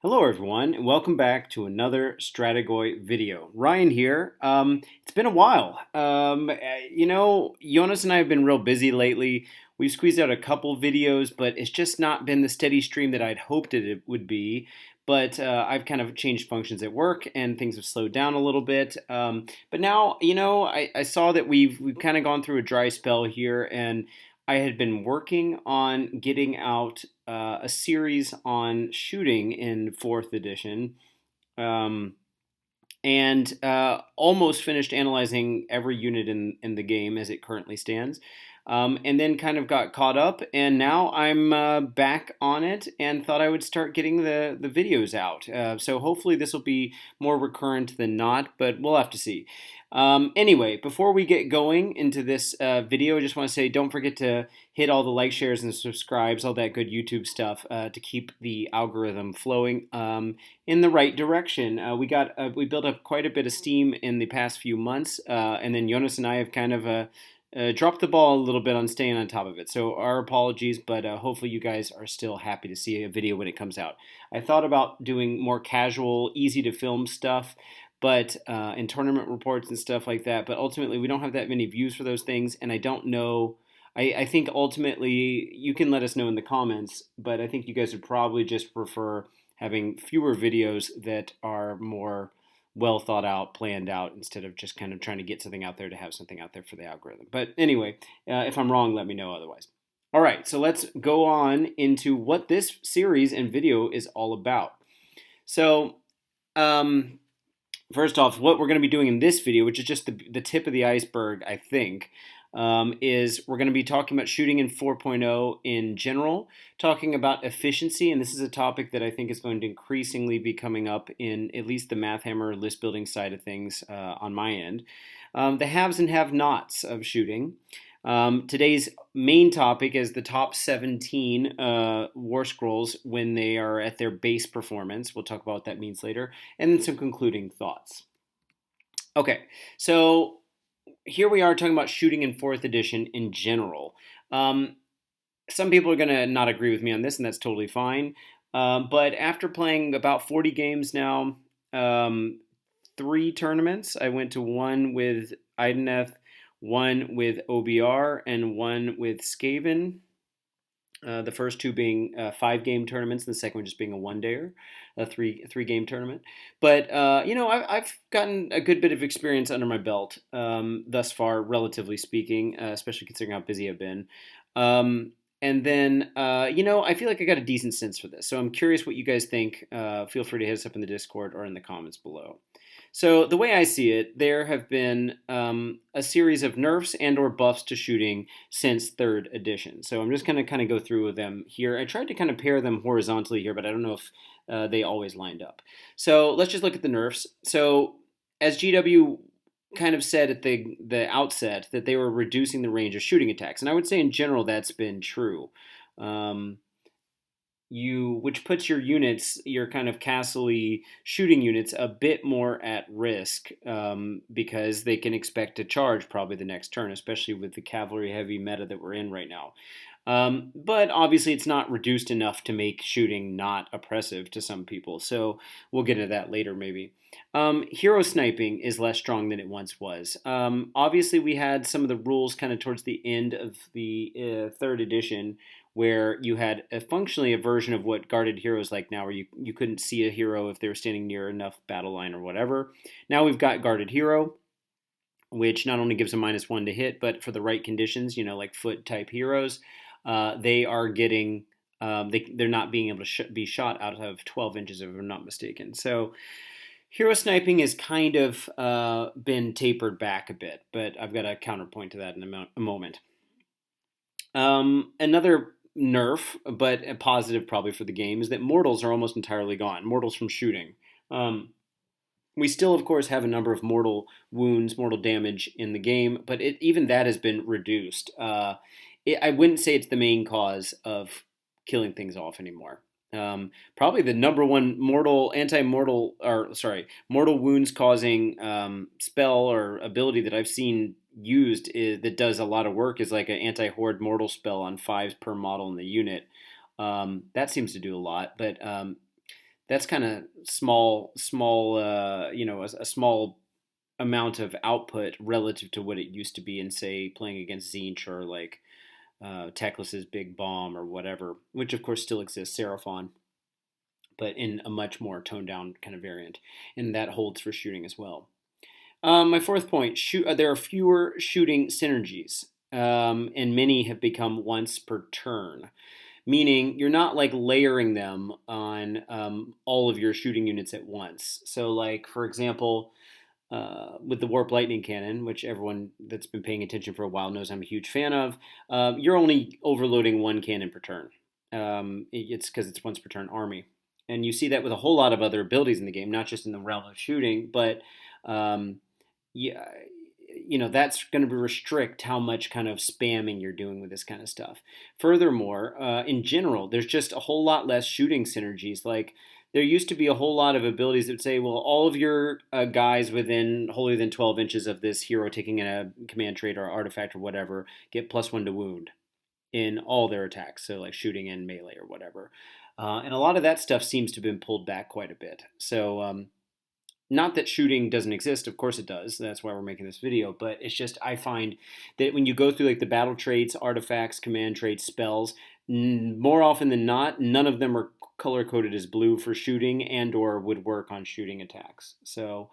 Hello everyone, and welcome back to another Strategoi video. Ryan here. It's been a while. Jonas and I have been real busy lately. We've squeezed out a couple videos, but it's just not been the steady stream that I'd hoped it would be. But I've kind of changed functions at work, and things have slowed down a little bit. But now, I saw that we've kind of gone through a dry spell here, and I had been working on getting out a series on shooting in fourth edition, um, and almost finished analyzing every unit in the game as it currently stands. And then kind of got caught up, and now I'm back on it and thought I would start getting the videos out. So hopefully this will be more recurrent than not, but we'll have to see. Anyway, before we get going into this video, I just want to say don't forget to hit all the like, shares, and subscribes, all that good YouTube stuff to keep the algorithm flowing in the right direction. We built up quite a bit of steam in the past few months, and then Jonas and I have kind of dropped the ball a little bit on staying on top of it. So our apologies, but hopefully you guys are still happy to see a video when it comes out. I thought about doing more casual, easy to film stuff, but and tournament reports and stuff like that. But ultimately, we don't have that many views for those things, and I don't know. I think ultimately you can let us know in the comments, but I think you guys would probably just prefer having fewer videos that are more well thought out, planned out, instead of just kind of trying to get something out there to have something out there for the algorithm. But anyway, if I'm wrong, let me know otherwise. All right, so let's go on into what this series and video is all about. So, um, first off, what we're going to be doing in this video, which is just the tip of the iceberg, I think, is we're going to be talking about shooting in 4.0 in general, talking about efficiency, and this is a topic that I think is going to increasingly be coming up in at least the Math Hammer list building side of things on my end. The haves and have-nots of shooting. Today's main topic is the top 17 War Scrolls when they are at their base performance. We'll talk about what that means later, and then some concluding thoughts. Okay, so here we are talking about shooting in 4th edition in general. Some people are going to not agree with me on this, and that's totally fine. But after playing about 40 games now, 3 tournaments, I went to one with Ideneth, one with OBR, and one with Skaven. The first two being 5-game tournaments, and the second one just being a one-dayer, a three-game tournament. But I've gotten a good bit of experience under my belt thus far, relatively speaking, especially considering how busy I've been. And then, I feel like I got a decent sense for this. So I'm curious what you guys think. Feel free to hit us up in the Discord or in the comments below. So the way I see it, there have been a series of nerfs and or buffs to shooting since 3rd edition. So I'm just going to kind of go through them here. I tried to kind of pair them horizontally here, but I don't know if they always lined up. So let's just look at the nerfs. So as GW kind of said at the outset that they were reducing the range of shooting attacks, and I would say in general that's been true. Which puts your units, your kind of castle-y shooting units, a bit more at risk because they can expect to charge probably the next turn, especially with the cavalry-heavy meta that we're in right now. But obviously it's not reduced enough to make shooting not oppressive to some people, so we'll get into that later maybe. Hero sniping is less strong than it once was. Obviously we had some of the rules kind of towards the end of the 3rd edition where you had functionally a version of what guarded heroes like now, where you couldn't see a hero if they were standing near enough battle line or whatever. Now we've got guarded hero, which not only gives a -1 to hit, but for the right conditions, like foot type heroes, they are getting they're not being able to be shot out of 12 inches if I'm not mistaken. So hero sniping has kind of been tapered back a bit, but I've got a counterpoint to that in a moment. Another nerf, but a positive probably for the game, is that mortals are almost entirely gone. Mortals from shooting. We still, of course, have a number of mortal wounds, mortal damage in the game, but even that has been reduced. I wouldn't say it's the main cause of killing things off anymore. Probably the number one mortal wounds causing spell or ability that I've seen used that does a lot of work is like an anti-horde mortal spell on 5 per model in the unit. That seems to do a lot, but that's kind of small, a small amount of output relative to what it used to be in, say, playing against Zinch or like Teclis's Big Bomb or whatever, which of course still exists, Seraphon, but in a much more toned down kind of variant. And that holds for shooting as well. My fourth point, there are fewer shooting synergies, and many have become once per turn, meaning you're not like layering them on all of your shooting units at once. So, like, for example, with the Warp Lightning Cannon, which everyone that's been paying attention for a while knows I'm a huge fan of, you're only overloading one cannon per turn. It's because it's once per turn army. And you see that with a whole lot of other abilities in the game, not just in the realm of shooting, but um, yeah, that's going to restrict how much kind of spamming you're doing with this kind of stuff. Furthermore, in general, there's just a whole lot less shooting synergies. Like, there used to be a whole lot of abilities that would say, well, all of your guys within holier than 12 inches of this hero taking a command trait or artifact or whatever get +1 to wound in all their attacks, so like shooting and melee or whatever. And a lot of that stuff seems to have been pulled back quite a bit. So not that shooting doesn't exist, of course it does. That's why we're making this video. But it's just, I find that when you go through like the battle traits, artifacts, command traits, spells, more often than not, none of them are color coded as blue for shooting and or would work on shooting attacks. So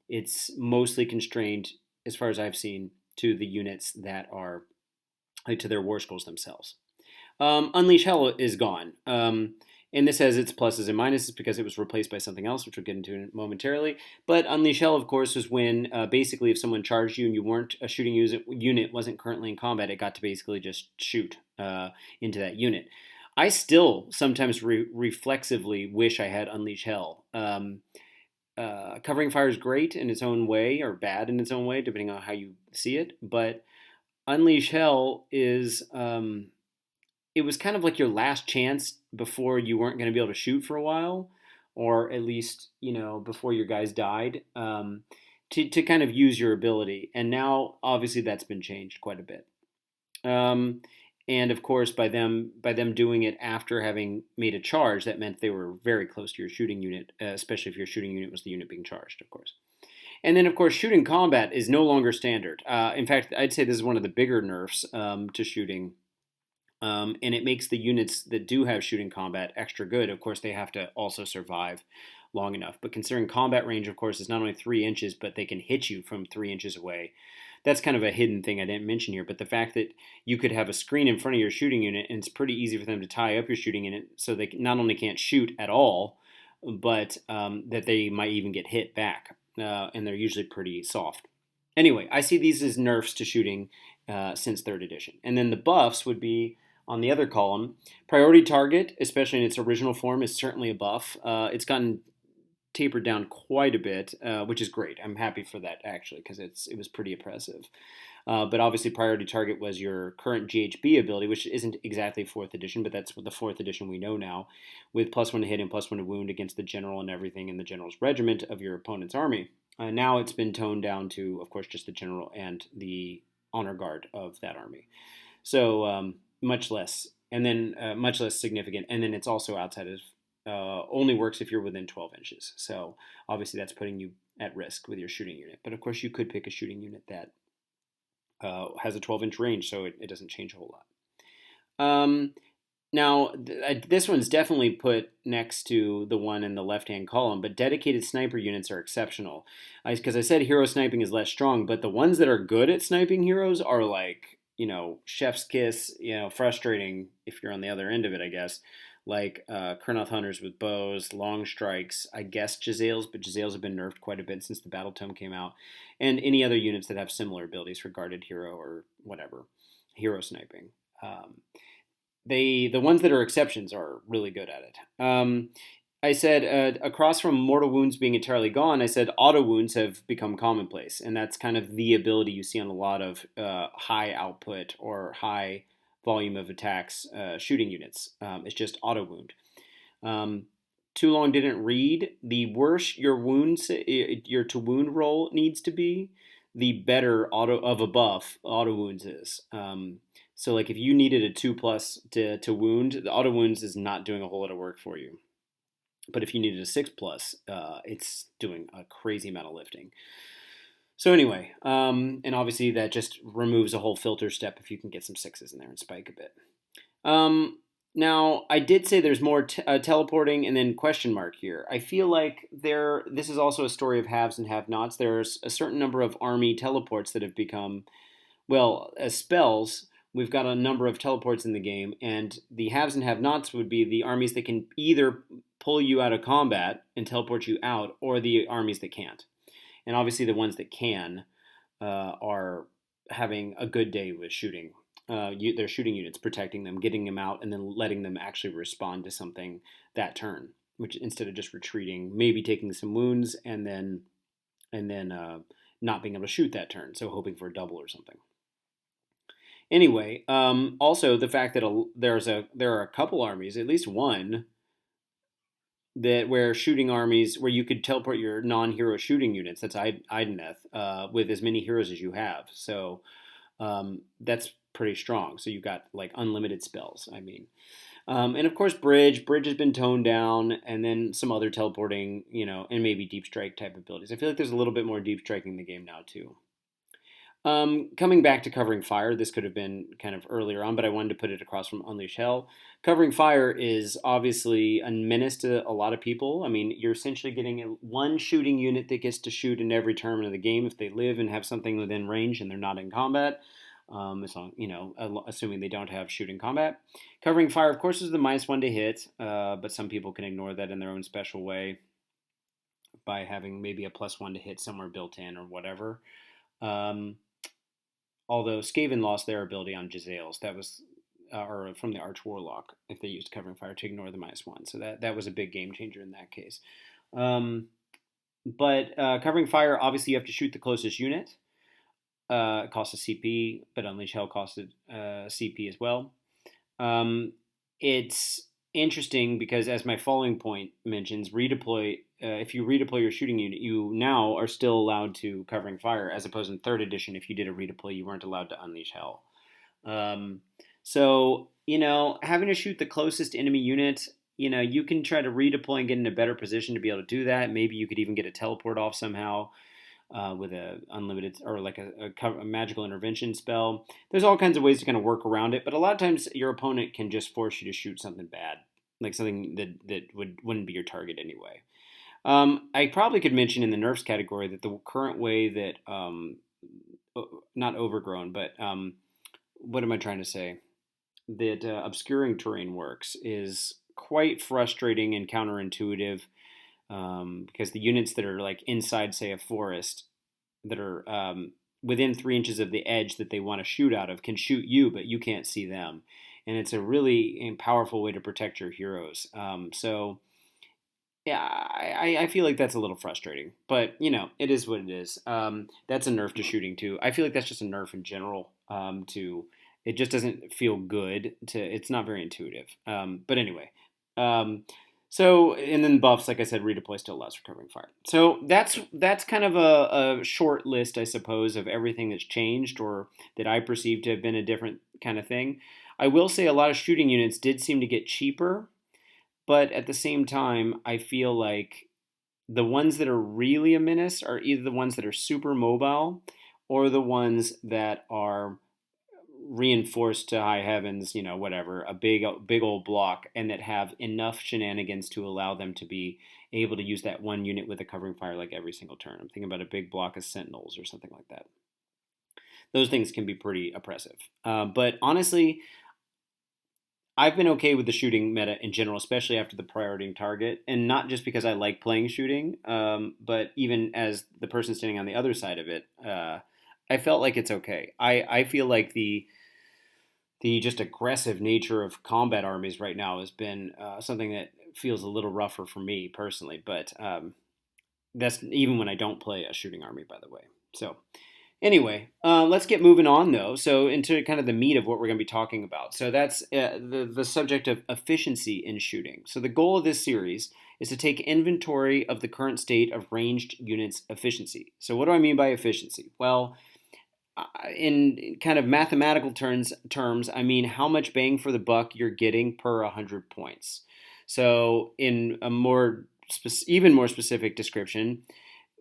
it's mostly constrained, as far as I've seen, to the units that are like to their war scrolls themselves. Unleash Hell is gone. And this has its pluses and minuses because it was replaced by something else, which we'll get into momentarily. But Unleash Hell, of course, was when basically if someone charged you and you weren't a shooting unit, wasn't currently in combat, it got to basically just shoot into that unit. I still sometimes reflexively wish I had Unleash Hell. Covering Fire is great in its own way, or bad in its own way, depending on how you see it. But Unleash Hell is it was kind of like your last chance before you weren't going to be able to shoot for a while, or at least before your guys died, to kind of use your ability. And now, obviously, that's been changed quite a bit. And of course, by them doing it after having made a charge, that meant they were very close to your shooting unit, especially if your shooting unit was the unit being charged, of course. And then, of course, shooting combat is no longer standard. In fact, I'd say this is one of the bigger nerfs to shooting. And it makes the units that do have shooting combat extra good. Of course, they have to also survive long enough. But considering combat range, of course, is not only 3 inches, but they can hit you from 3 inches away. That's kind of a hidden thing I didn't mention here. But the fact that you could have a screen in front of your shooting unit, and it's pretty easy for them to tie up your shooting unit so they not only can't shoot at all, but that they might even get hit back. And they're usually pretty soft. Anyway, I see these as nerfs to shooting since 3rd edition. And then the buffs would be on the other column. Priority target, especially in its original form, is certainly a buff. It's gotten tapered down quite a bit, which is great. I'm happy for that, actually, because it was pretty oppressive. But obviously, priority target was your current GHB ability, which isn't exactly 4th edition, but that's the 4th edition we know now, with +1 to hit and +1 to wound against the general and everything in the general's regiment of your opponent's army. Now it's been toned down to, of course, just the general and the honor guard of that army. So much less, and then much less significant. And then it's also outside of only works if you're within 12 inches. So obviously that's putting you at risk with your shooting unit. But of course you could pick a shooting unit that has a 12-inch range, so it doesn't change a whole lot. Now, this one's definitely put next to the one in the left-hand column, but dedicated sniper units are exceptional. Because I said hero sniping is less strong, but the ones that are good at sniping heroes are like, chef's kiss, frustrating if you're on the other end of it, I guess. Like Kurnoth Hunters with bows, long strikes, I guess Jezzails, but Jezzails have been nerfed quite a bit since the Battle Tome came out, and any other units that have similar abilities for guarded hero or whatever, hero sniping. The ones that are exceptions are really good at it. I said across from mortal wounds being entirely gone, I said auto wounds have become commonplace, and that's kind of the ability you see on a lot of high output or high volume of attacks shooting units. It's just auto wound. Too long didn't read. The worse your to wound roll needs to be, the better a buff auto wounds is. So like if you needed a 2+ to wound, the auto wounds is not doing a whole lot of work for you. But if you needed a 6 plus, it's doing a crazy amount of lifting. So anyway, and obviously that just removes a whole filter step if you can get some 6s in there and spike a bit. Now, I did say there's more teleporting and then question mark here. I feel like this is also a story of haves and have-nots. There's a certain number of army teleports that have become, well, as spells, we've got a number of teleports in the game, and the haves and have-nots would be the armies that can either pull you out of combat and teleport you out, or the armies that can't. And obviously the ones that can are having a good day with shooting. They're shooting units, protecting them, getting them out, and then letting them actually respond to something that turn, which instead of just retreating, maybe taking some wounds and then not being able to shoot that turn, so hoping for a double or something. Anyway, also the fact that there are a couple armies, at least one, that where shooting armies where you could teleport your non-hero shooting units. That's Ideneth with as many heroes as you have. So that's pretty strong. So you've got like unlimited spells. I mean, and of course Bridge has been toned down, and then some other teleporting, and maybe deep strike type abilities. I feel like there's a little bit more deep striking in the game now too. Coming back to covering fire, this could have been kind of earlier on, but I wanted to put it across from Unleash Hell. Covering fire is obviously a menace to a lot of people. I mean, you're essentially getting one shooting unit that gets to shoot in every turn of the game if they live and have something within range and they're not in combat. Assuming they don't have shooting combat. Covering fire, of course, is the -1 to hit, but some people can ignore that in their own special way by having maybe a +1 to hit somewhere built in or whatever. Although Skaven lost their ability on Jezzails, that was or from the Arch Warlock if they used Covering Fire to ignore the -1. So that was a big game changer in that case. But Covering Fire, obviously you have to shoot the closest unit. It costs a CP, but Unleash Hell costed CP as well. It's interesting because, as my following point mentions, redeploy. If you redeploy your shooting unit, you now are still allowed to Covering Fire, as opposed in 3rd edition, if you did a redeploy, you weren't allowed to Unleash Hell. So, having to shoot the closest enemy unit, you can try to redeploy and get in a better position to be able to do that. Maybe you could even get a teleport off somehow with a unlimited or like a magical intervention spell. There's all kinds of ways to kind of work around it, but a lot of times your opponent can just force you to shoot something bad, like something that wouldn't be your target anyway. I probably could mention in the Nerfs category that the current way that, not overgrown, but what am I trying to say? That obscuring terrain works is quite frustrating and counterintuitive, because the units that are like inside, say, a forest that are within 3 inches of the edge that they want to shoot out of can shoot you, but you can't see them. And it's a really powerful way to protect your heroes. So yeah, I feel like that's a little frustrating, but it is what it is. That's a nerf to shooting too. I feel like that's just a nerf in general. It just doesn't feel good. It's not very intuitive. But anyway, so and then buffs, like I said, redeploy still allows for Covering Fire. So that's kind of a short list, I suppose, of everything that's changed or that I perceive to have been a different kind of thing. I will say a lot of shooting units did seem to get cheaper. But at the same time, I feel like the ones that are really a menace are either the ones that are super mobile or the ones that are reinforced to high heavens, whatever, a big old block, and that have enough shenanigans to allow them to be able to use that one unit with a Covering Fire like every single turn. I'm thinking about a big block of Sentinels or something like that. Those things can be pretty oppressive. But honestly, I've been okay with the shooting meta in general, especially after the priority target, and not just because I like playing shooting, but even as the person standing on the other side of it, I felt like it's okay. I feel like the just aggressive nature of combat armies right now has been something that feels a little rougher for me personally, but that's even when I don't play a shooting army, by the way. So anyway, let's get moving on, though. So into kind of the meat of what we're going to be talking about. So that's the subject of efficiency in shooting. So the goal of this series is to take inventory of the current state of ranged units' efficiency. So what do I mean by efficiency? Well, in kind of mathematical terms, I mean how much bang for the buck you're getting per 100 points. So in a even more specific description,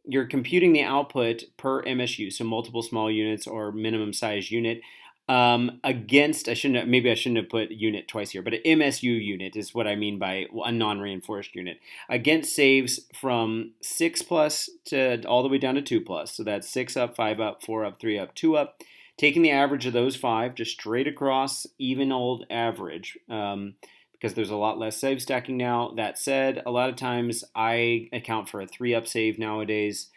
you're computing the output per MSU, so multiple small units or minimum size unit, against, maybe I shouldn't have put unit twice here, but an MSU unit is what I mean by a non-reinforced unit, against saves from 6 plus to all the way down to 2 plus. So that's 6 up, 5 up, 4 up, 3 up, 2 up. Taking the average of those 5, just straight across, even old average. Because there's a lot less save stacking now. That said, a lot of times I account for a 3-up save nowadays,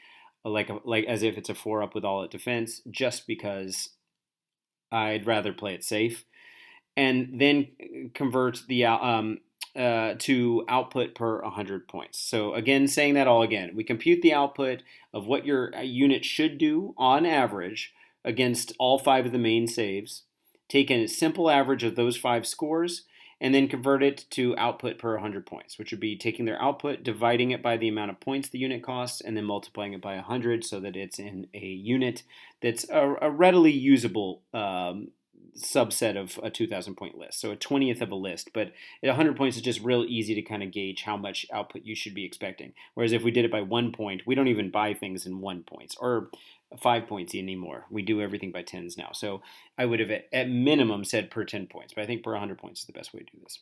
like as if it's a 4-up with all at defense, just because I'd rather play it safe. And then convert the to output per 100 points. So again, saying that all again, we compute the output of what your unit should do on average against all 5 of the main saves, take a simple average of those 5 scores, and then convert it to output per 100 points, which would be taking their output, dividing it by the amount of points the unit costs, and then multiplying it by 100 so that it's in a unit that's a readily usable subset of a 2,000 point list. So a 20th of a list, but at 100 points is just real easy to kind of gauge how much output you should be expecting. Whereas if we did it by 1 point, we don't even buy things in 1 points or 5 points anymore. We do everything by tens now. So I would have at minimum said per 10 points, but I think per 100 points is the best way to do this.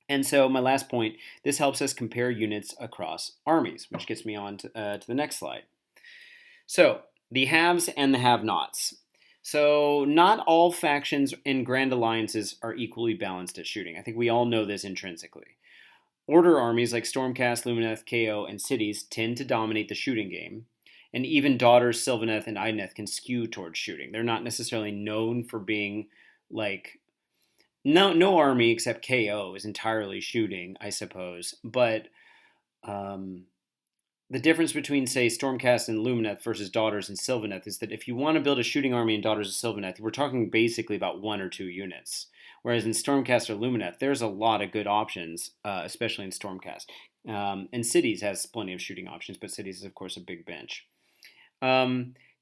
And so my last point, this helps us compare units across armies, which gets me on to the next slide. So the haves and the have-nots. So not all factions in grand alliances are equally balanced at shooting. I think we all know this intrinsically. Order armies like Stormcast, Lumineth, KO, and Cities tend to dominate the shooting game. And even Daughters, Sylvaneth, and Idoneth can skew towards shooting. They're not necessarily known for being like... No army except KO is entirely shooting, I suppose. But the difference between, say, Stormcast and Lumineth versus Daughters and Sylvaneth is that if you want to build a shooting army in Daughters of Sylvaneth, we're talking basically about 1 or 2 units. Whereas in Stormcast or Lumineth, there's a lot of good options, especially in Stormcast. And Cities has plenty of shooting options, but Cities is, of course, a big bench.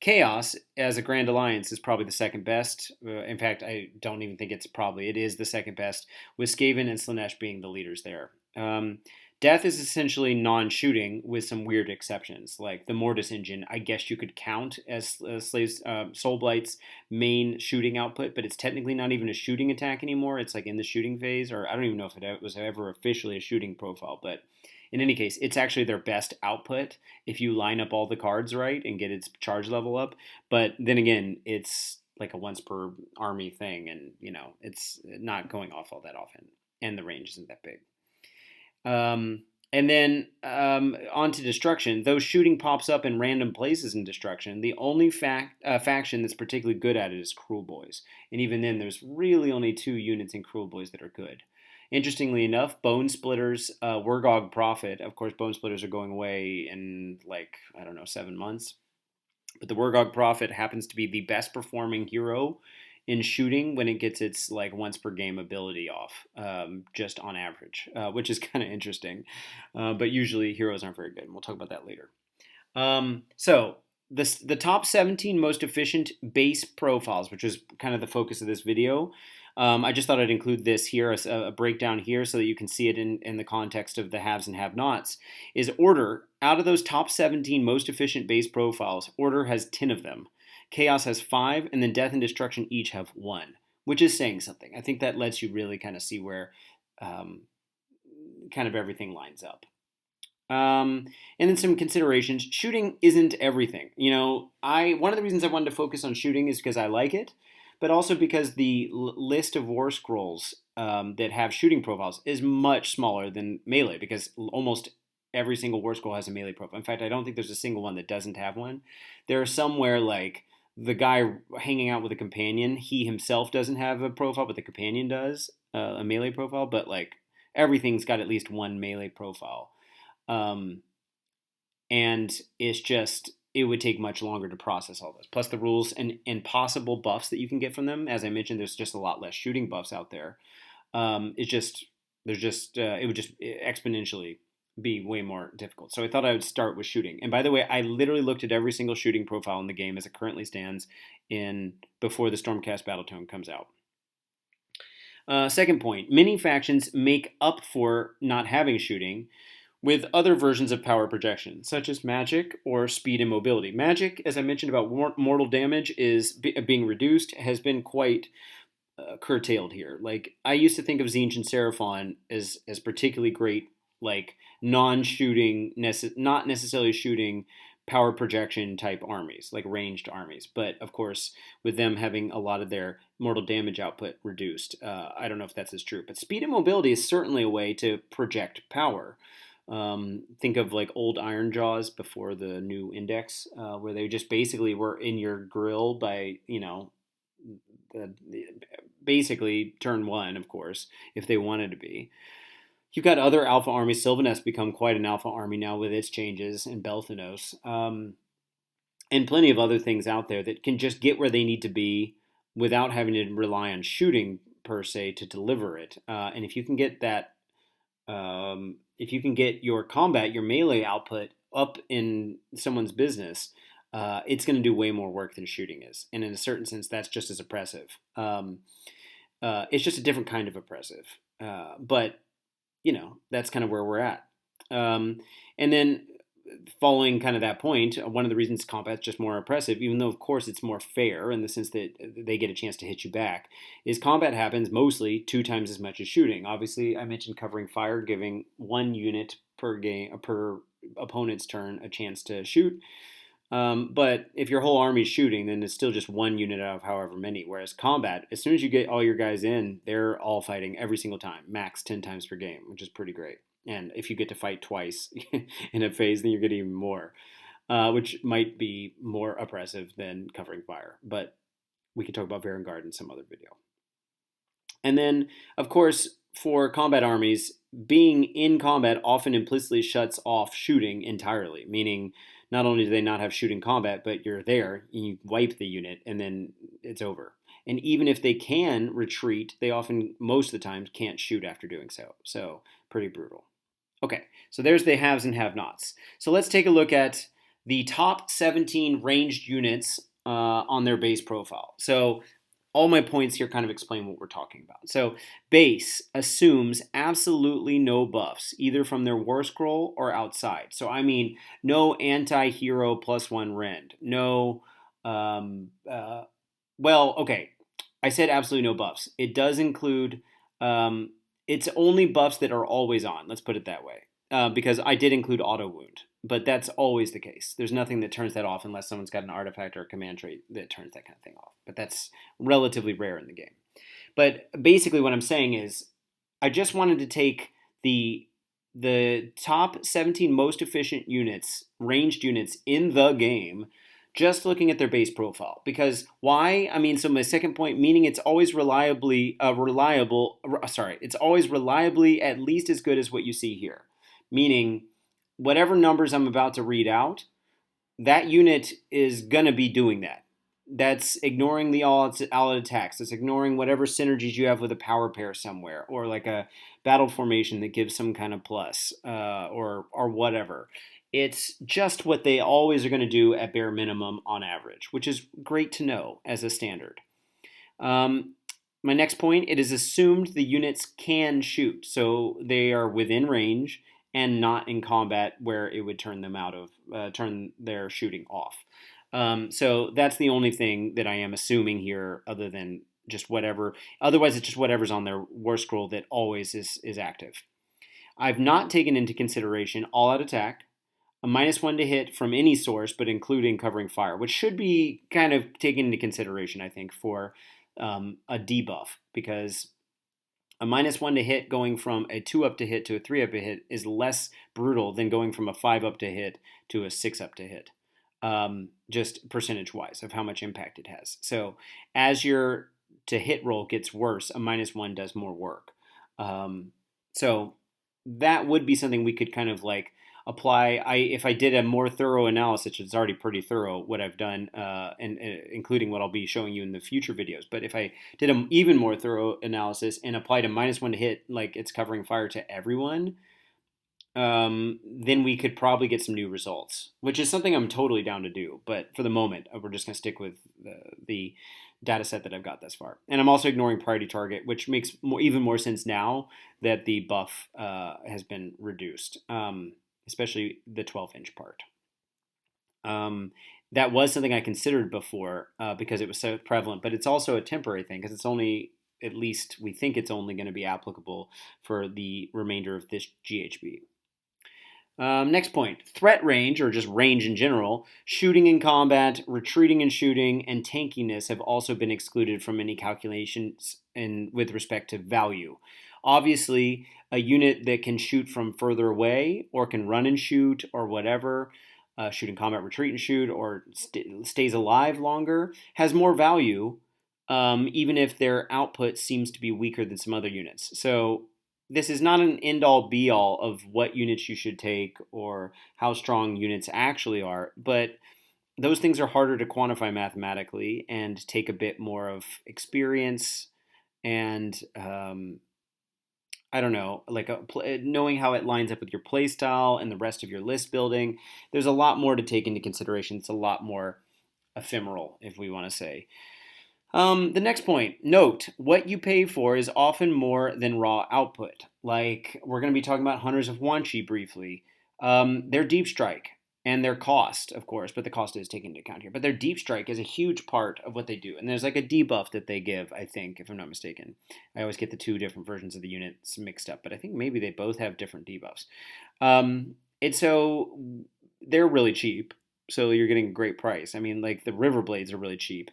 Chaos, as a Grand Alliance, is probably the second best. In fact, I don't even think it is the second best, with Skaven and Slaanesh being the leaders there. Death is essentially non-shooting with some weird exceptions, like the Mortis engine. I guess you could count as Soulblight's main shooting output, but it's technically not even a shooting attack anymore. It's like in the shooting phase, or I don't even know if it was ever officially a shooting profile, but in any case, it's actually their best output if you line up all the cards right and get its charge level up. But then again, it's like a once per army thing, and it's not going off all that often, and the range isn't that big. And then on to Destruction. Though shooting pops up in random places in Destruction, the only faction that's particularly good at it is Cruel Boys. And even then, there's really only 2 units in Cruel Boys that are good. Interestingly enough, Bone Splitters, Wurgog Prophet, of course, Bone Splitters are going away in 7 months. But the Wurgog Prophet happens to be the best performing hero in shooting when it gets its once per game ability off, just on average, which is kind of interesting. But usually heroes aren't very good, and we'll talk about that later. So the top 17 most efficient base profiles, which is kind of the focus of this video. I just thought I'd include this here, a breakdown here, so that you can see it in the context of the haves and have-nots, is Order. Out of those top 17 most efficient base profiles, Order has 10 of them. Chaos has 5, and then Death and Destruction each have 1, which is saying something. I think that lets you really kind of see where kind of everything lines up. And then some considerations. Shooting isn't everything. One of the reasons I wanted to focus on shooting is because I like it, but also because the list of war scrolls that have shooting profiles is much smaller than melee, because almost every single war scroll has a melee profile. In fact, I don't think there's a single one that doesn't have one. There are some where, like, the guy hanging out with a companion, he himself doesn't have a profile, but the companion does, a melee profile. But, everything's got at least one melee profile. And it's just, it would take much longer to process all this. Plus the rules and possible buffs that you can get from them. As I mentioned, there's just a lot less shooting buffs out there. It would just exponentially be way more difficult. So I thought I would start with shooting. And by the way, I literally looked at every single shooting profile in the game as it currently stands before the Stormcast Battletome comes out. Second point, many factions make up for not having shooting with other versions of power projection, such as magic or speed and mobility. Magic, as I mentioned about mortal damage, is being reduced, has been quite curtailed here. Like I used to think of Zinj and Seraphon as particularly great, like non-shooting, not necessarily shooting power projection type armies, like ranged armies. But of course, with them having a lot of their mortal damage output reduced, I don't know if that's as true. But speed and mobility is certainly a way to project power. Think of like old Iron Jaws before the new Index, where they just basically were in your grill by basically turn one, of course, if they wanted to be. You've got other alpha armies. Sylvaneth become quite an alpha army now with its changes, and Belthanos, and plenty of other things out there that can just get where they need to be without having to rely on shooting per se to deliver it. And if you can get that, if you can get your combat, your melee output up in someone's business, it's going to do way more work than shooting is. And in a certain sense, that's just as oppressive. It's just a different kind of oppressive. But, that's kind of where we're at. And then following kind of that point, one of the reasons combat's just more oppressive, even though, of course, it's more fair in the sense that they get a chance to hit you back, is combat happens mostly 2 times as much as shooting. Obviously, I mentioned covering fire, giving 1 unit per game per opponent's turn a chance to shoot. But if your whole army's shooting, then it's still just 1 unit out of however many. Whereas combat, as soon as you get all your guys in, they're all fighting every single time, max 10 times per game, which is pretty great. And if you get to fight twice in a phase, then you're getting even more, which might be more oppressive than covering fire. But we can talk about Varangard in some other video. And then, of course, for combat armies, being in combat often implicitly shuts off shooting entirely, meaning not only do they not have shooting combat, but you're there, and you wipe the unit, and then it's over. And even if they can retreat, they often, most of the time, can't shoot after doing so. So, pretty brutal. Okay, so there's the haves and have-nots. So let's take a look at the top 17 ranged units on their base profile. So all my points here kind of explain what we're talking about. So base assumes absolutely no buffs, either from their war scroll or outside. So I mean, no anti-hero +1 rend. No, okay. I said absolutely no buffs. It does include, it's only buffs that are always on. Let's put it that way. Because I did include auto wound, but that's always the case. There's nothing that turns that off unless someone's got an artifact or a command trait that turns that kind of thing off. But that's relatively rare in the game. But basically what I'm saying is I just wanted to take the top 17 most efficient units, ranged units in the game, just looking at their base profile. Because why? I mean, so my second point, meaning it's always it's always reliably at least as good as what you see here. Meaning, whatever numbers I'm about to read out, that unit is going to be doing that. That's ignoring the all-out attacks. That's ignoring whatever synergies you have with a power pair somewhere, or like a battle formation that gives some kind of plus, or whatever. It's just what they always are going to do at bare minimum on average, which is great to know as a standard. My next point, it is assumed the units can shoot, so they are within range and not in combat where it would turn their shooting off. So that's the only thing that I am assuming here, other than just whatever. Otherwise, it's just whatever's on their war scroll that always is active. I've not taken into consideration all-out attack, a -1 to hit from any source, but including covering fire, which should be kind of taken into consideration, I think, for a debuff, because a -1 to hit going from a 2-up to hit to a 3-up to hit is less brutal than going from a 5-up to hit to a 6-up to hit, just percentage-wise of how much impact it has. So as your to hit roll gets worse, a -1 does more work. So that would be something we could kind of like apply. If I did a more thorough analysis, it's already pretty thorough what I've done, and including what I'll be showing you in the future videos. But if I did an even more thorough analysis and applied a -1 to hit, like it's covering fire to everyone, then we could probably get some new results, which is something I'm totally down to do. But for the moment, we're just going to stick with data set that I've got thus far. And I'm also ignoring priority target, which makes even more sense now that the buff has been reduced, especially the 12-inch part. That was something I considered before because it was so prevalent, but it's also a temporary thing because it's only, at least we think it's only going to be applicable for the remainder of this GHB. Next point, threat range, or just range in general, shooting in combat, retreating in shooting, and tankiness have also been excluded from any calculations with respect to value. Obviously, a unit that can shoot from further away, or can run and shoot, or whatever, shoot in combat, retreat and shoot, or stays alive longer, has more value, even if their output seems to be weaker than some other units. So this is not an end-all be-all of what units you should take or how strong units actually are, but those things are harder to quantify mathematically and take a bit more of experience and I don't know, like knowing how it lines up with your playstyle and the rest of your list building. There's a lot more to take into consideration. It's a lot more ephemeral, if we want to say. The next point, note, what you pay for is often more than raw output. Like, we're going to be talking about Hunters of Wanshi briefly. Their Deep Strike and their cost, of course, but the cost is taken into account here. But their Deep Strike is a huge part of what they do. And there's like a debuff that they give, I think, if I'm not mistaken. I always get the two different versions of the units mixed up, but I think maybe they both have different debuffs. And so they're really cheap. So you're getting a great price. I mean, like the River Blades are really cheap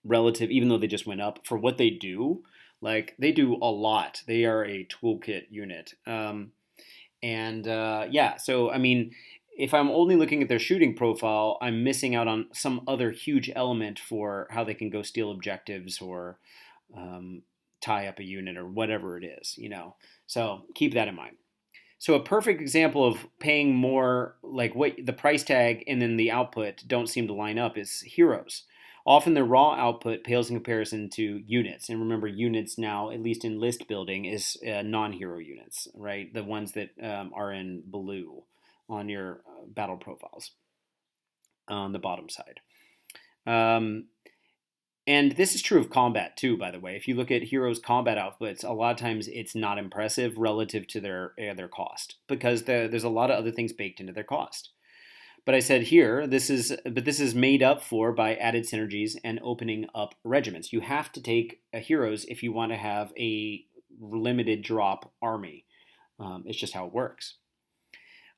relative, even though they just went up for what they do. Like they do a lot. They are a toolkit unit. Yeah, so I mean, if I'm only looking at their shooting profile, I'm missing out on some other huge element for how they can go steal objectives or tie up a unit or whatever it is, you know. So keep that in mind. So a perfect example of paying more, like what the price tag and then the output don't seem to line up, is heroes. Often their raw output pales in comparison to units. And remember, units now, at least in list building, is non-hero units, right? The ones that are in blue on your battle profiles on the bottom side. And this is true of combat too, by the way. If you look at heroes' combat outputs, a lot of times it's not impressive relative to their cost because there's a lot of other things baked into their cost. But I said here, this is made up for by added synergies and opening up regiments. You have to take heroes if you want to have a limited drop army. It's just how it works.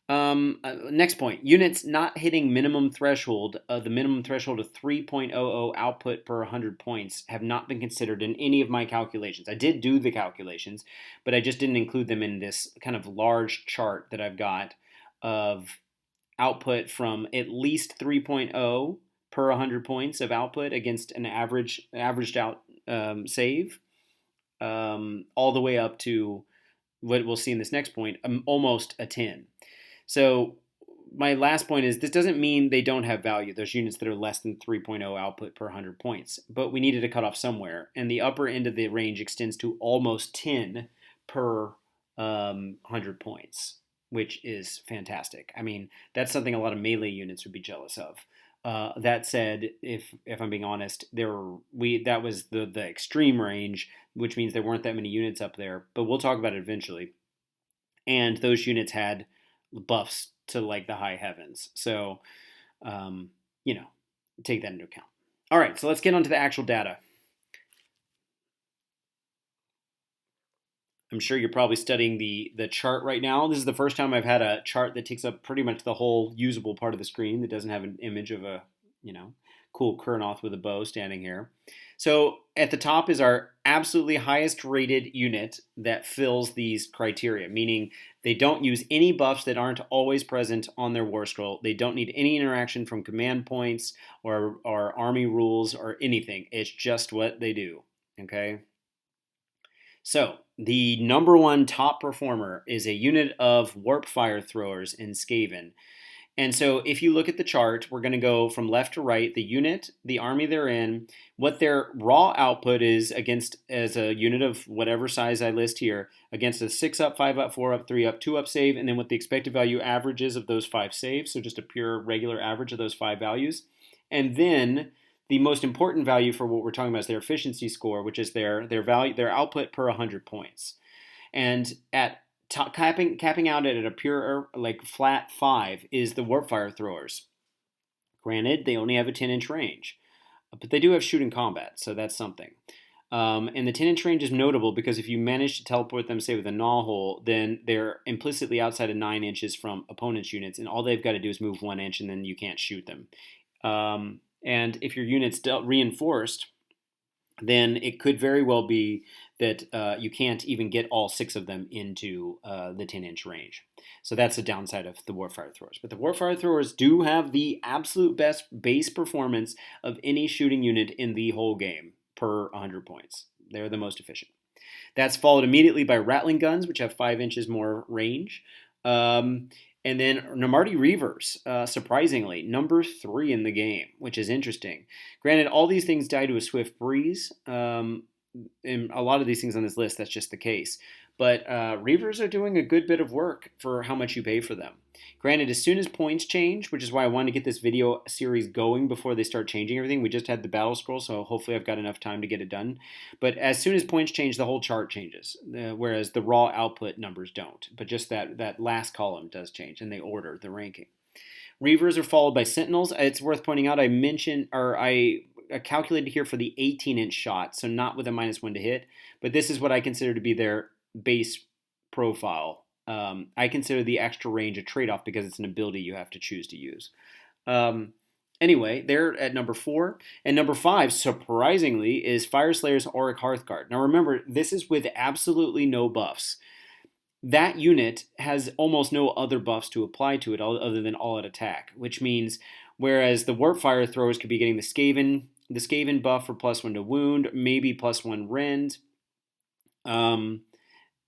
Next point, units not hitting minimum threshold, the minimum threshold of 3.00 output per 100 points have not been considered in any of my calculations. I did do the calculations, but I just didn't include them in this kind of large chart that I've got of output from at least 3.0 per 100 points of output against an averaged out save, all the way up to what we'll see in this next point, almost a 10. So my last point is this doesn't mean they don't have value. There's units that are less than 3.0 output per 100 points, but we needed to cut off somewhere. And the upper end of the range extends to almost 10 per 100 points, which is fantastic. I mean, that's something a lot of melee units would be jealous of. That said, if I'm being honest, that was the extreme range, which means there weren't that many units up there. But we'll talk about it eventually. And those units had buffs to like the high heavens. So, take that into account. All right, so let's get on to the actual data. I'm sure you're probably studying the chart right now. This is the first time I've had a chart that takes up pretty much the whole usable part of the screen that doesn't have an image of a, cool Kurnoth with a bow standing here. So at the top is our absolutely highest rated unit that fills these criteria, meaning they don't use any buffs that aren't always present on their war scroll. They don't need any interaction from command points or army rules or anything. It's just what they do, okay? So the number one top performer is a unit of Warp Fire Throwers in Skaven. And so if you look at the chart, we're going to go from left to right, the unit, the army they're in, what their raw output is against as a unit of whatever size I list here, against a 6 up, 5 up, 4 up, 3 up, 2 up save, and then what the expected value average is of those 5 saves, so just a pure regular average of those 5 values. And then the most important value for what we're talking about is their efficiency score, which is their value, their output per 100 points. And at capping out at a pure like flat 5 is the warpfire throwers. Granted, they only have a 10-inch range, but they do have shoot in combat, so that's something. And the 10-inch range is notable because if you manage to teleport them, say, with a gnaw hole, then they're implicitly outside of 9 inches from opponent's units, and all they've got to do is move 1 inch, and then you can't shoot them. And if your unit's reinforced, then it could very well be that you can't even get all 6 of them into the 10-inch range. So that's the downside of the Warfire Throwers. But the Warfire Throwers do have the absolute best base performance of any shooting unit in the whole game per 100 points. They're the most efficient. That's followed immediately by Rattling Guns, which have 5 inches more range. And then Namarti Reavers, surprisingly, number 3 in the game, which is interesting. Granted, all these things die to a swift breeze. And a lot of these things on this list, that's just the case. But Reavers are doing a good bit of work for how much you pay for them. Granted, as soon as points change, which is why I wanted to get this video series going before they start changing everything. We just had the battle scroll, so hopefully I've got enough time to get it done. But as soon as points change, the whole chart changes, whereas the raw output numbers don't. But just that last column does change, and they order the ranking. Reavers are followed by Sentinels. It's worth pointing out I calculated here for the 18-inch shot, so not with a -1 to hit, but this is what I consider to be their base profile. I consider the extra range a trade-off because it's an ability you have to choose to use. Anyway, they're at number 4. And number 5, surprisingly, is Fyreslayer's Auric Hearthguard. Now remember, this is with absolutely no buffs. That unit has almost no other buffs to apply to it other than all-out attack, which means whereas the Warpfire Throwers could be getting the Skaven buff for +1 to wound, maybe +1 rend,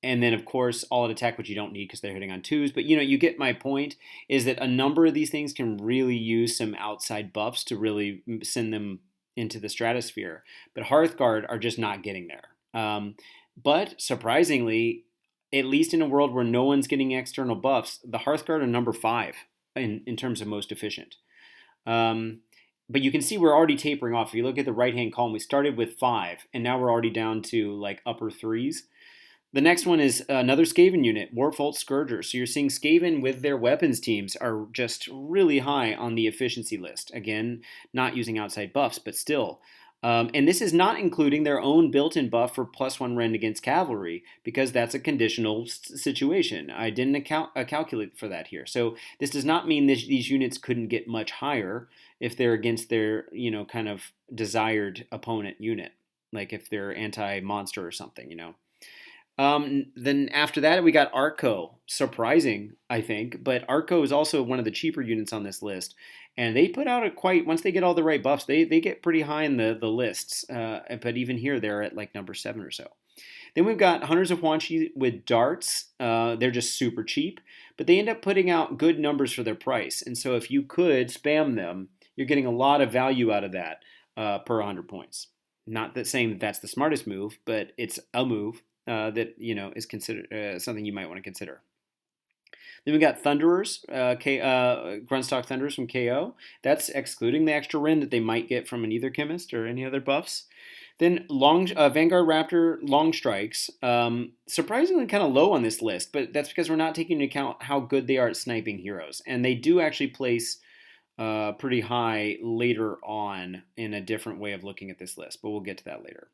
and then, of course, all-out attack, which you don't need because they're hitting on 2s. But, you get my point, is that a number of these things can really use some outside buffs to really send them into the stratosphere. But Hearthguard are just not getting there. But, surprisingly, at least in a world where no one's getting external buffs, the Hearthguard are number 5 in terms of most efficient. But you can see we're already tapering off. If you look at the right-hand column, we started with 5, and now we're already down to, like, upper 3s. The next one is another Skaven unit, Warfolt Scourger. So you're seeing Skaven with their weapons teams are just really high on the efficiency list. Again, not using outside buffs, but still. And this is not including their own built-in buff for +1 rend against cavalry, because that's a conditional situation. I didn't calculate for that here. So this does not mean that these units couldn't get much higher if they're against their, kind of desired opponent unit, like if they're anti-monster or something, Then after that, we got Arco. Surprising, I think, but Arco is also one of the cheaper units on this list. And they put out once they get all the right buffs, they get pretty high in the lists. But even here, they're at like number 7 or so. Then we've got Hunters of Huanchi with darts. They're just super cheap, but they end up putting out good numbers for their price. And so if you could spam them, you're getting a lot of value out of that per 100 points. Not that saying that that's the smartest move, but it's a move. That is considered something you might want to consider. Then we got Thunderers, Grunstock Thunderers from KO. That's excluding the extra rend that they might get from an Ether Chemist or any other buffs. Then Vanguard Raptor Long Strikes, surprisingly kind of low on this list, but that's because we're not taking into account how good they are at sniping heroes, and they do actually place pretty high later on in a different way of looking at this list, but we'll get to that later.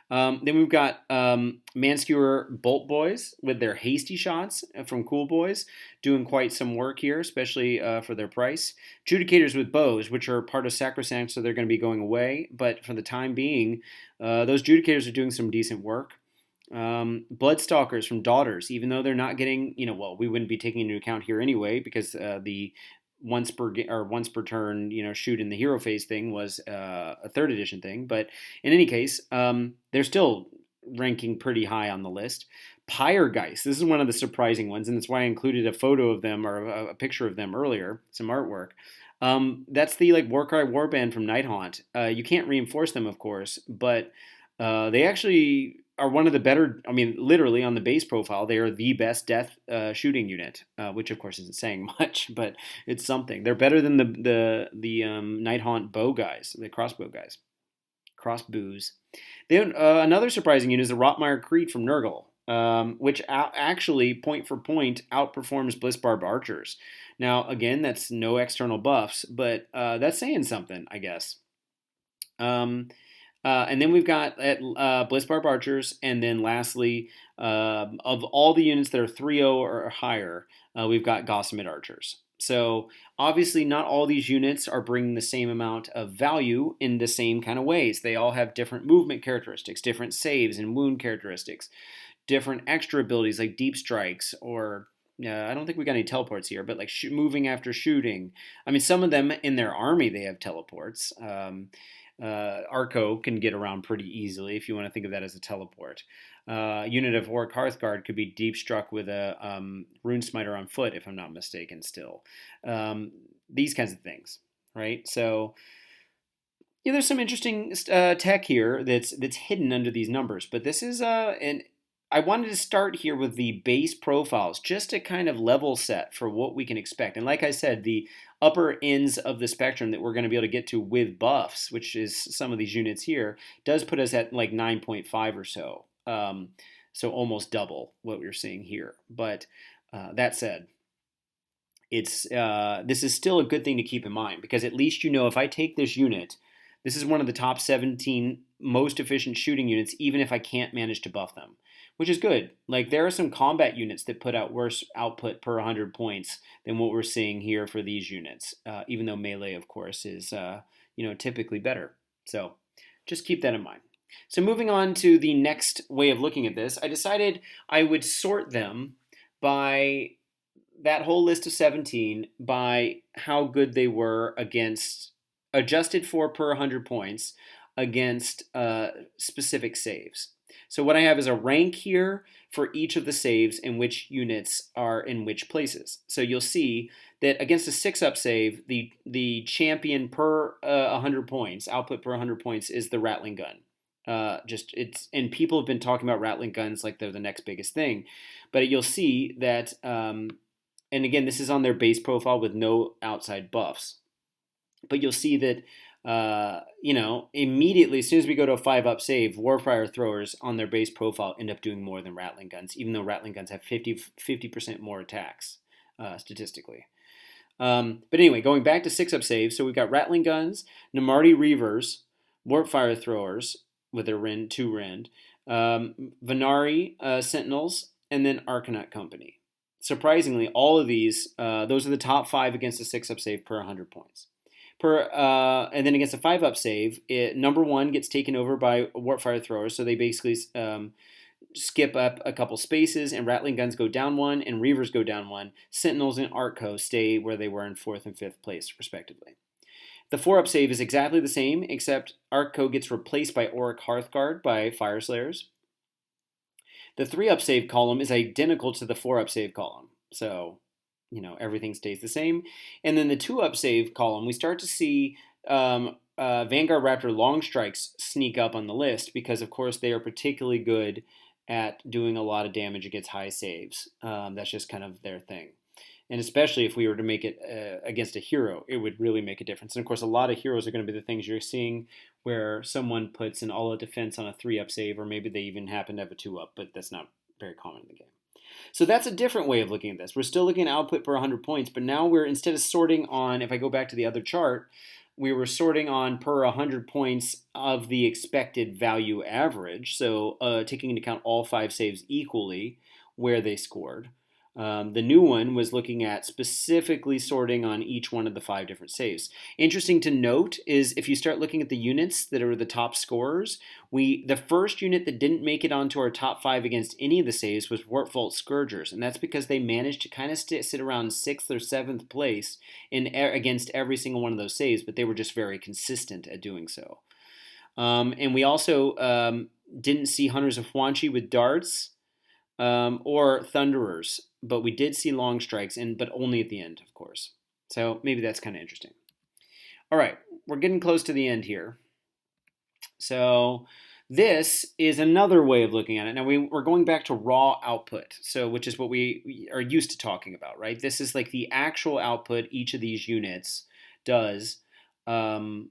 Then we've got Manskewer Bolt Boys with their hasty shots from Cool Boys, doing quite some work here, especially for their price. Judicators with bows, which are part of Sacrosanct, so they're going to be going away. But for the time being, those Judicators are doing some decent work. Bloodstalkers from Daughters, even though they're not getting, we wouldn't be taking into account here anyway, because the once per turn, shoot in the hero phase thing was a 3rd edition thing. But in any case, they're still ranking pretty high on the list. Pyregeist, this is one of the surprising ones, and that's why I included a photo of them or a picture of them earlier, some artwork. That's the Warcry Warband from Nighthaunt. You can't reinforce them, of course, but they actually are one of the better. I mean, literally on the base profile, they are the best death shooting unit, which of course isn't saying much, but it's something. They're better than the Nighthaunt bow guys, the crossbow guys, crossbows. Then another surprising unit is the Rotmire Creed from Nurgle, which actually point for point outperforms Blitzbarb archers. Now, again, that's no external buffs, but that's saying something, I guess. Um, and then we've got Blitzbarb Archers, and then lastly, of all the units that are 3-0 or higher, we've got Gossamet Archers. So obviously, not all these units are bringing the same amount of value in the same kind of ways. They all have different movement characteristics, different saves and wound characteristics, different extra abilities like deep strikes or I don't think we got any teleports here, but like moving after shooting. I mean, some of them in their army they have teleports. Arco can get around pretty easily if you want to think of that as a teleport. Unit of Orc Hearthguard could be deep struck with a Rune Smiter on foot, if I'm not mistaken. Still, these kinds of things, right? So yeah, there's some interesting tech here that's hidden under these numbers. But this is and I wanted to start here with the base profiles just to kind of level set for what we can expect. And like I said, the upper ends of the spectrum that we're going to be able to get to with buffs, which is some of these units here, does put us at like 9.5 or so. So almost double what we're seeing here. But that said, this is still a good thing to keep in mind because at least you know if I take this unit, this is one of the top 17 most efficient shooting units, even if I can't manage to buff them, which is good. Like there are some combat units that put out worse output per 100 points than what we're seeing here for these units, even though melee, of course, is typically better. So just keep that in mind. So moving on to the next way of looking at this, I decided I would sort them by that whole list of 17 by how good they were against, adjusted for per 100 points, against specific saves. So what I have is a rank here for each of the saves and which units are in which places. So you'll see that against a 6-up save, the champion per 100 points, output per 100 points, is the Rattling Gun. And people have been talking about Rattling Guns like they're the next biggest thing. But you'll see that, and again, this is on their base profile with no outside buffs. But you'll see that immediately as soon as we go to a 5-up save, Warfire throwers on their base profile end up doing more than Rattling Guns, even though Rattling Guns have 50% more attacks statistically. But anyway, going back to 6-up saves, so we've got Rattling Guns, Namarti Reavers, Warpfire throwers with their Rend, 2 Rend, Venari Sentinels, and then Arcanaut Company. Surprisingly, all of these, those are the top 5 against a 6-up save per 100 points. And then against a 5-up save, number 1 gets taken over by Warpfire throwers, so they basically skip up a couple spaces, and Rattling Guns go down 1, and Reavers go down 1. Sentinels and Artco stay where they were in 4th and 5th place, respectively. The 4-up save is exactly the same, except Artco gets replaced by Auric Hearthguard by Fire Slayers. The 3-up save column is identical to the 4-up save column, so everything stays the same. And then the 2-up save column, we start to see Vanguard Raptor long strikes sneak up on the list because, of course, they are particularly good at doing a lot of damage against high saves. That's just kind of their thing. And especially if we were to make it against a hero, it would really make a difference. And, of course, a lot of heroes are going to be the things you're seeing where someone puts an all-out defense on a 3-up save, or maybe they even happen to have a 2-up, but that's not very common in the game. So that's a different way of looking at this. We're still looking at output per 100 points, but now we're, instead of sorting on, if I go back to the other chart, we were sorting on per 100 points of the expected value average, so taking into account all 5 saves equally where they scored. The new one was looking at specifically sorting on each one of the 5 different saves. Interesting to note is if you start looking at the units that are the top scorers, the first unit that didn't make it onto our top 5 against any of the saves was Warpvault Scourgers, and that's because they managed to kind of sit around 6th or 7th place against every single one of those saves, but they were just very consistent at doing so. And we also didn't see Hunters of Huanchi with darts or Thunderers, but we did see long strikes, but only at the end, of course. So maybe that's kind of interesting. All right, we're getting close to the end here. So This is another way of looking at it. Now we're going back to raw output, so which is what we are used to talking about, right? This is like the actual output each of these units does um,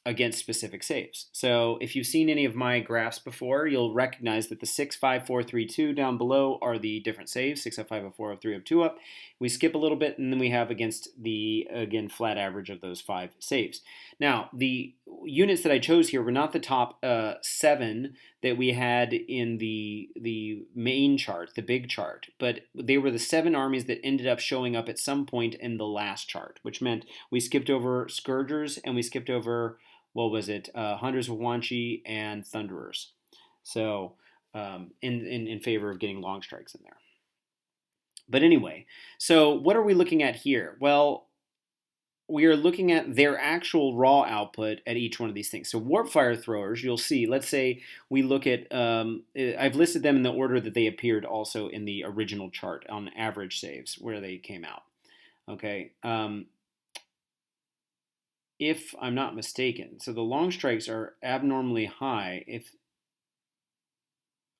against specific saves. So if you've seen any of my graphs before, you'll recognize that the 6, 5, 4, 3, 2 down below are the different saves, 6 up, 5 up, 4 up, 3 up, 2 up. We skip a little bit, and then we have against the, again, flat average of those 5 saves. Now, the units that I chose here were not the top 7 that we had in the main chart, the big chart, but they were the 7 armies that ended up showing up at some point in the last chart, which meant we skipped over Scourgers and we skipped over, what was it, Hunters of Wanchi and Thunderers. So in favor of getting long strikes in there. But anyway, so what are we looking at here? Well, we are looking at their actual raw output at each one of these things. So warp fire throwers, you'll see, let's say we look at, I've listed them in the order that they appeared also in the original chart on average saves where they came out. Okay. If I'm not mistaken, so the long strikes are abnormally high.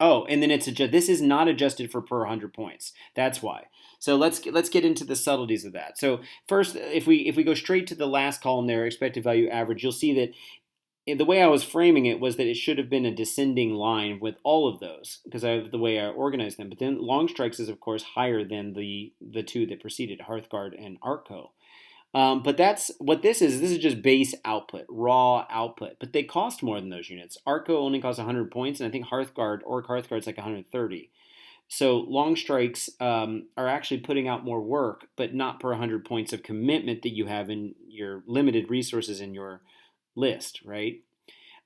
And then this is not adjusted for per 100 points. That's why. So let's get into the subtleties of that. So first, if we go straight to the last column there, expected value average, you'll see that the way I was framing it was that it should have been a descending line with all of those because of the way I organized them. But then long strikes is of course higher than the two that preceded, Hearthguard and Artco. But that's what this is. This is just base output, raw output. But they cost more than those units. Arco only costs 100 points, and I think Orc Hearthguard's like 130. So long strikes are actually putting out more work, but not per 100 points of commitment that you have in your limited resources in your list, right?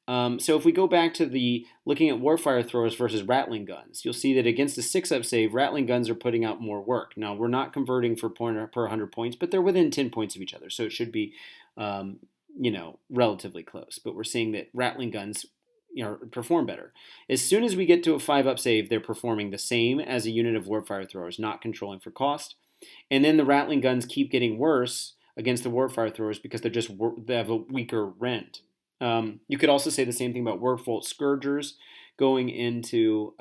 So if we go back to the looking at warfire throwers versus rattling guns, you'll see that against a 6-up save, rattling guns are putting out more work. Now, we're not converting for per 100 points, but they're within 10 points of each other, so it should be, relatively close. But we're seeing that rattling guns perform better. As soon as we get to a 5-up save, they're performing the same as a unit of warfire throwers, not controlling for cost. And then the rattling guns keep getting worse against the warfire throwers because they have a weaker rend. You could also say the same thing about Werkvolt Scourgers going into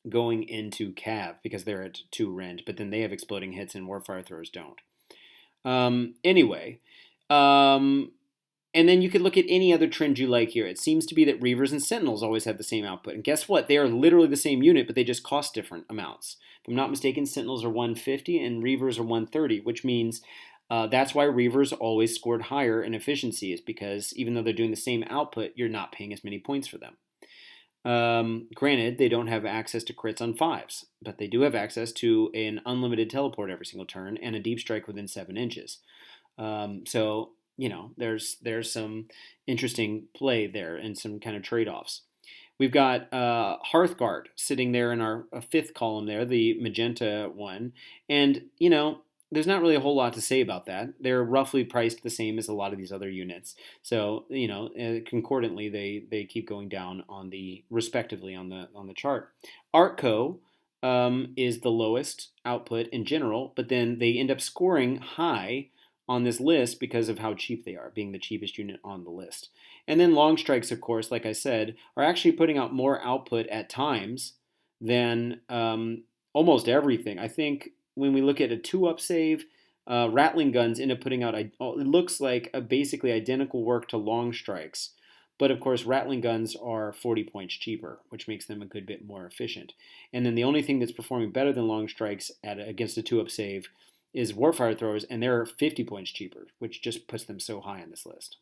Cav because they're at 2 rend, but then they have exploding hits and Warfire Throwers don't. And then you could look at any other trend you like here. It seems to be that Reavers and Sentinels always have the same output. And guess what? They are literally the same unit, but they just cost different amounts. If I'm not mistaken, Sentinels are 150 and Reavers are 130, which means that's why Reavers always scored higher in efficiency, is because even though they're doing the same output, you're not paying as many points for them. Granted, they don't have access to crits on 5s, but they do have access to an unlimited teleport every single turn and a deep strike within 7 inches. So, there's some interesting play there and some kind of trade-offs. We've got Hearthguard sitting there in our 5th column there, the magenta one. And, there's not really a whole lot to say about that. They're roughly priced the same as a lot of these other units. So, concordantly, they keep going down respectively on the chart. Artco is the lowest output in general, but then they end up scoring high on this list because of how cheap they are, being the cheapest unit on the list. And then long strikes, of course, like I said, are actually putting out more output at times than almost everything. I think when we look at a 2-up save, rattling guns end up putting out, it looks like a basically identical work to long strikes. But of course, rattling guns are 40 points cheaper, which makes them a good bit more efficient. And then the only thing that's performing better than long strikes against a 2-up save is warfire throwers, and they're 50 points cheaper, which just puts them so high on this list.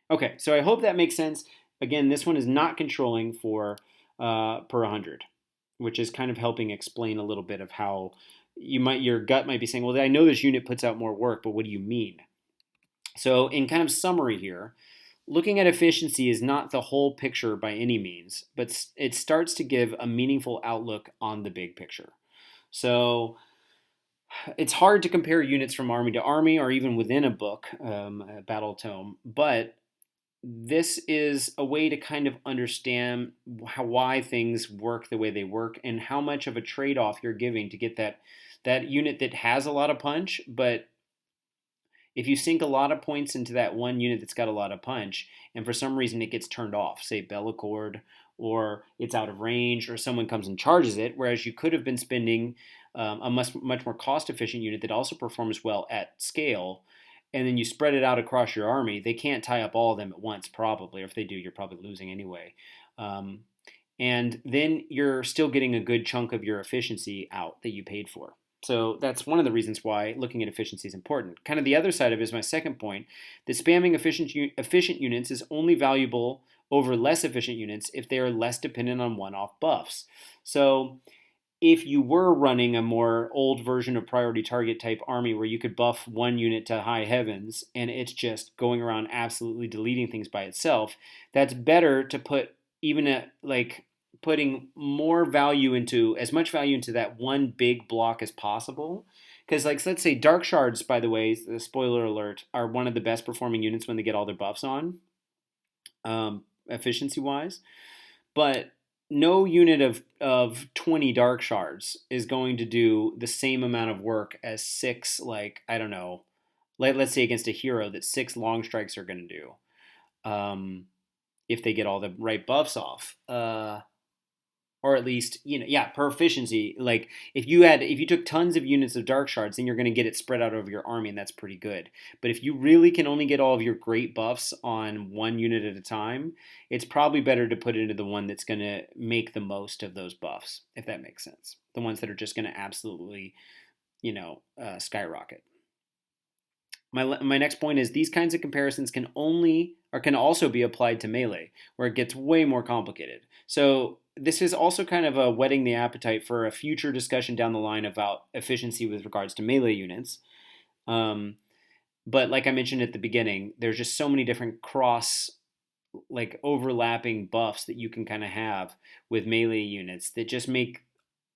Okay, so I hope that makes sense. Again, this one is not controlling for per 100, which is kind of helping explain a little bit of how your gut might be saying, well, I know this unit puts out more work, but what do you mean? So in kind of summary here, looking at efficiency is not the whole picture by any means, but it starts to give a meaningful outlook on the big picture. So it's hard to compare units from army to army or even within a book, a battle tome, but this is a way to kind of understand why things work the way they work and how much of a trade-off you're giving to get that unit that has a lot of punch, but If you sink a lot of points into that one unit that's got a lot of punch, and for some reason it gets turned off, say Bellicord, or it's out of range, or someone comes and charges it, whereas you could have been spending a much more cost efficient unit that also performs well at scale, and then you spread it out across your army, they can't tie up all of them at once, probably. Or if they do, you're probably losing anyway. Um, and then you're still getting a good chunk of your efficiency out that you paid for. So that's one of the reasons why looking at efficiency is important. Kind of the other side of it is my second point, that spamming efficient units is only valuable over less efficient units if they are less dependent on one-off buffs. So if you were running a more old version of priority target type army where you could buff one unit to high heavens and it's just going around absolutely deleting things by itself, that's better to put even like putting more value into as much value into that one big block as possible. Because like let's say dark shards, by the way, the spoiler alert, are one of the best performing units when they get all their buffs on, efficiency wise. But no unit of 20 dark shards is going to do the same amount of work as six, like, I don't know, let's say against a hero that six long strikes are going to do, if they get all the right buffs off. Or at least, yeah, per efficiency. Like if you took tons of units of dark shards, then you're going to get it spread out over your army, and that's pretty good. But if you really can only get all of your great buffs on one unit at a time, it's probably better to put it into the one that's going to make the most of those buffs, if that makes sense. The ones that are just going to absolutely, skyrocket. My next point is these kinds of comparisons can also be applied to melee, where it gets way more complicated. So this is also kind of a whetting the appetite for a future discussion down the line about efficiency with regards to melee units. But like I mentioned at the beginning, there's just so many different overlapping buffs that you can kind of have with melee units that just make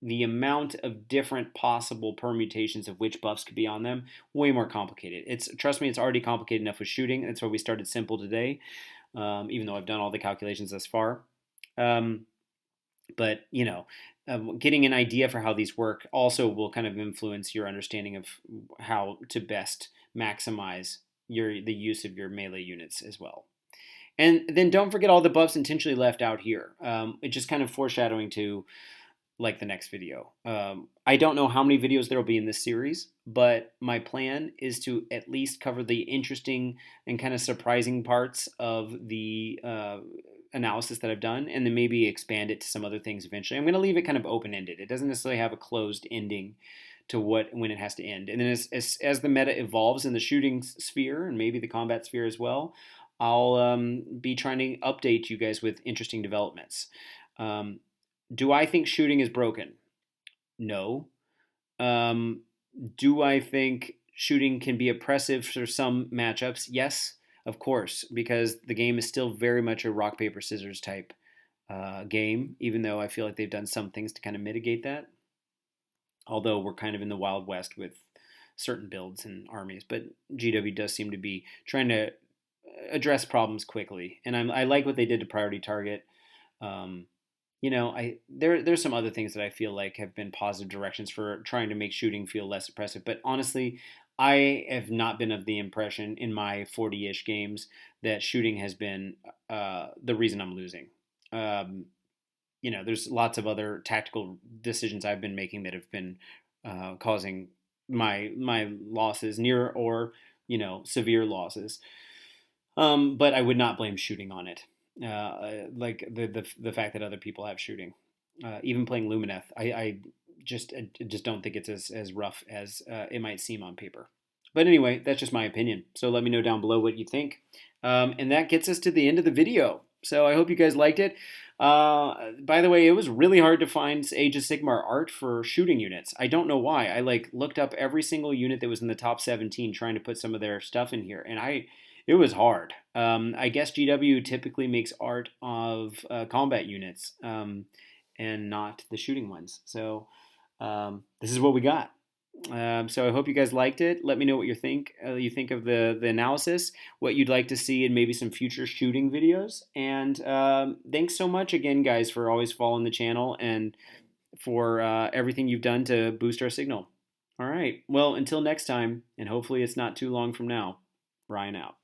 the amount of different possible permutations of which buffs could be on them way more complicated. Trust me, it's already complicated enough with shooting. That's why we started simple today, even though I've done all the calculations thus far. But getting an idea for how these work also will kind of influence your understanding of how to best maximize the use of your melee units as well. And then don't forget all the buffs intentionally left out here. It's just kind of foreshadowing to like the next video. I don't know how many videos there will be in this series, but my plan is to at least cover the interesting and kind of surprising parts of the analysis that I've done, and then maybe expand it to some other things eventually. I'm going to leave it kind of open-ended. It doesn't necessarily have a closed ending to when it has to end. And then as the meta evolves in the shooting sphere and maybe the combat sphere as well, I'll be trying to update you guys with interesting developments. Do I think shooting is broken? No. Do I think shooting can be oppressive for some matchups? Yes, of course, because the game is still very much a rock, paper, scissors type game, even though I feel like they've done some things to kind of mitigate that. Although we're kind of in the Wild West with certain builds and armies. But GW does seem to be trying to address problems quickly. And I like what they did to Priority Target. There's some other things that I feel like have been positive directions for trying to make shooting feel less oppressive. But honestly, I have not been of the impression in my 40-ish games that shooting has been the reason I'm losing. There's lots of other tactical decisions I've been making that have been causing my losses, near or severe losses. But I would not blame shooting on it. Like the fact that other people have shooting, even playing Lumineth, I just don't think it's as rough as it might seem on paper. But anyway, that's just my opinion. So let me know down below what you think. And that gets us to the end of the video. So I hope you guys liked it. By the way, it was really hard to find Age of Sigmar art for shooting units. I don't know why. I looked up every single unit that was in the top 17 trying to put some of their stuff in here, and it was hard. I guess GW typically makes art of combat units and not the shooting ones. So this is what we got. So I hope you guys liked it. Let me know what you think of the analysis, what you'd like to see in maybe some future shooting videos. And thanks so much again, guys, for always following the channel and for everything you've done to boost our signal. All right. Well, until next time, and hopefully it's not too long from now, Ryan out.